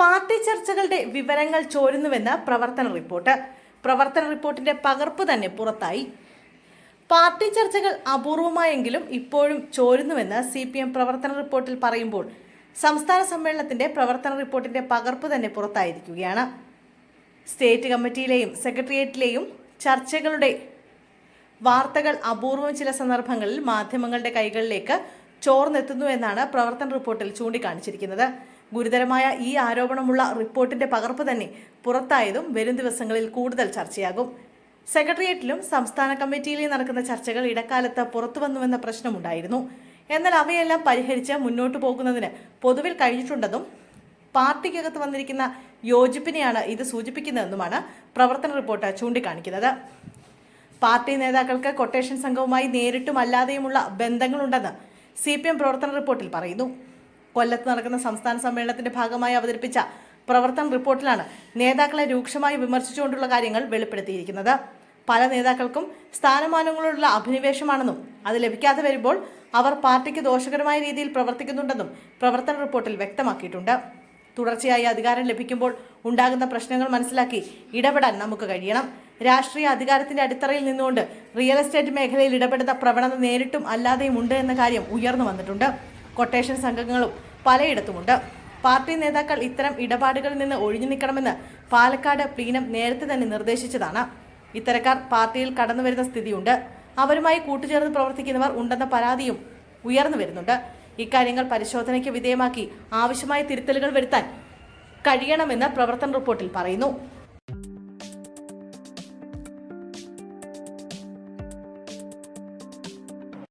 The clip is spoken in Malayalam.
പാർട്ടി ചർച്ചകളുടെ വിവരങ്ങൾ ചോരുന്നുവെന്ന് പ്രവർത്തന റിപ്പോർട്ടിന്റെ പകർപ്പ് തന്നെ പുറത്തായി. പാർട്ടി ചർച്ചകൾ അപൂർവമായെങ്കിലും ഇപ്പോഴും ചോരുന്നുവെന്ന് CPM പ്രവർത്തന റിപ്പോർട്ടിൽ പറയുമ്പോൾ സംസ്ഥാന സമ്മേളനത്തിന്റെ പ്രവർത്തന റിപ്പോർട്ടിന്റെ പകർപ്പ് തന്നെ പുറത്തായിരിക്കുകയാണ്. സ്റ്റേറ്റ് കമ്മിറ്റിയിലെയും സെക്രട്ടേറിയറ്റിലെയും ചർച്ചകളുടെ വാർത്തകൾ അപൂർവം ചില സന്ദർഭങ്ങളിൽ മാധ്യമങ്ങളുടെ കൈകളിലേക്ക് ചോർന്നെത്തുന്നുവെന്നാണ് പ്രവർത്തന റിപ്പോർട്ടിൽ ചൂണ്ടിക്കാണിച്ചിരിക്കുന്നത്. ഗുരുതരമായ ഈ ആരോപണമുള്ള റിപ്പോർട്ടിന്റെ പകർപ്പ് തന്നെ പുറത്തായതും വരും ദിവസങ്ങളിൽ കൂടുതൽ ചർച്ചയാകും. സെക്രട്ടേറിയറ്റിലും സംസ്ഥാന കമ്മിറ്റിയിലും നടക്കുന്ന ചർച്ചകൾ ഇടക്കാലത്ത് പുറത്തുവന്നുവെന്ന പ്രശ്നമുണ്ടായിരുന്നു. എന്നാൽ അവയെല്ലാം പരിഹരിച്ച് മുന്നോട്ടു പോകുന്നതിന് പൊതുവിൽ കഴിഞ്ഞിട്ടുണ്ടെന്നും പാർട്ടിക്കകത്ത് വന്നിരിക്കുന്ന യോജിപ്പിനെയാണ് ഇത് സൂചിപ്പിക്കുന്നതെന്നുമാണ് പ്രവർത്തന റിപ്പോർട്ട് ചൂണ്ടിക്കാണിക്കുന്നത്. പാർട്ടി നേതാക്കൾക്ക് കൊട്ടേഷൻ സംഘവുമായി നേരിട്ടും അല്ലാതെയുമുള്ള ബന്ധങ്ങളുണ്ടെന്ന് CPM പ്രവർത്തന റിപ്പോർട്ടിൽ പറയുന്നു. കൊല്ലത്ത് നടക്കുന്ന സംസ്ഥാന സമ്മേളനത്തിന്റെ ഭാഗമായി അവതരിപ്പിച്ച പ്രവർത്തന റിപ്പോർട്ടിലാണ് നേതാക്കളെ രൂക്ഷമായി വിമർശിച്ചുകൊണ്ടുള്ള കാര്യങ്ങൾ വെളിപ്പെടുത്തിയിരിക്കുന്നത്. പല നേതാക്കൾക്കും സ്ഥാനമാനങ്ങളോടുള്ള അഭിനിവേശമാണെന്നും അത് ലഭിക്കാതെ വരുമ്പോൾ അവർ പാർട്ടിക്ക് ദോഷകരമായ രീതിയിൽ പ്രവർത്തിക്കുന്നുണ്ടെന്നും പ്രവർത്തന റിപ്പോർട്ടിൽ വ്യക്തമാക്കിയിട്ടുണ്ട്. തുടർച്ചയായി അധികാരം ലഭിക്കുമ്പോൾ ഉണ്ടാകുന്ന പ്രശ്നങ്ങൾ മനസ്സിലാക്കി ഇടപെടാൻ നമുക്ക് കഴിയണം. രാഷ്ട്രീയ അധികാരത്തിന്റെ അടിത്തറയിൽ നിന്നുകൊണ്ട് റിയൽ എസ്റ്റേറ്റ് മേഖലയിൽ ഇടപെടുന്ന പ്രവണത നേരിട്ടും അല്ലാതെയും ഉണ്ട് എന്ന കാര്യം ഉയർന്നു വന്നിട്ടുണ്ട്. കൊട്ടേഷൻ സംഘങ്ങളും പലയിടത്തുമുണ്ട്. പാർട്ടി നേതാക്കൾ ഇത്തരം ഇടപാടുകളിൽ നിന്ന് ഒഴിഞ്ഞു നിൽക്കണമെന്ന് പാലക്കാട് പ്ലീനം നേരത്തെ തന്നെ നിർദ്ദേശിച്ചതാണ്. ഇത്തരക്കാർ പാർട്ടിയിൽ കടന്നുവരുന്ന സ്ഥിതിയുണ്ട്. അവരുമായി കൂട്ടുചേർന്ന് പ്രവർത്തിക്കുന്നവർ ഉണ്ടെന്ന പരാതിയും ഉയർന്നു വരുന്നുണ്ട്. ഇക്കാര്യങ്ങൾ പരിശോധനയ്ക്ക് വിധേയമാക്കി ആവശ്യമായ തിരുത്തലുകൾ വരുത്താൻ കഴിയണമെന്ന് പ്രവർത്തന റിപ്പോർട്ടിൽ പറയുന്നു.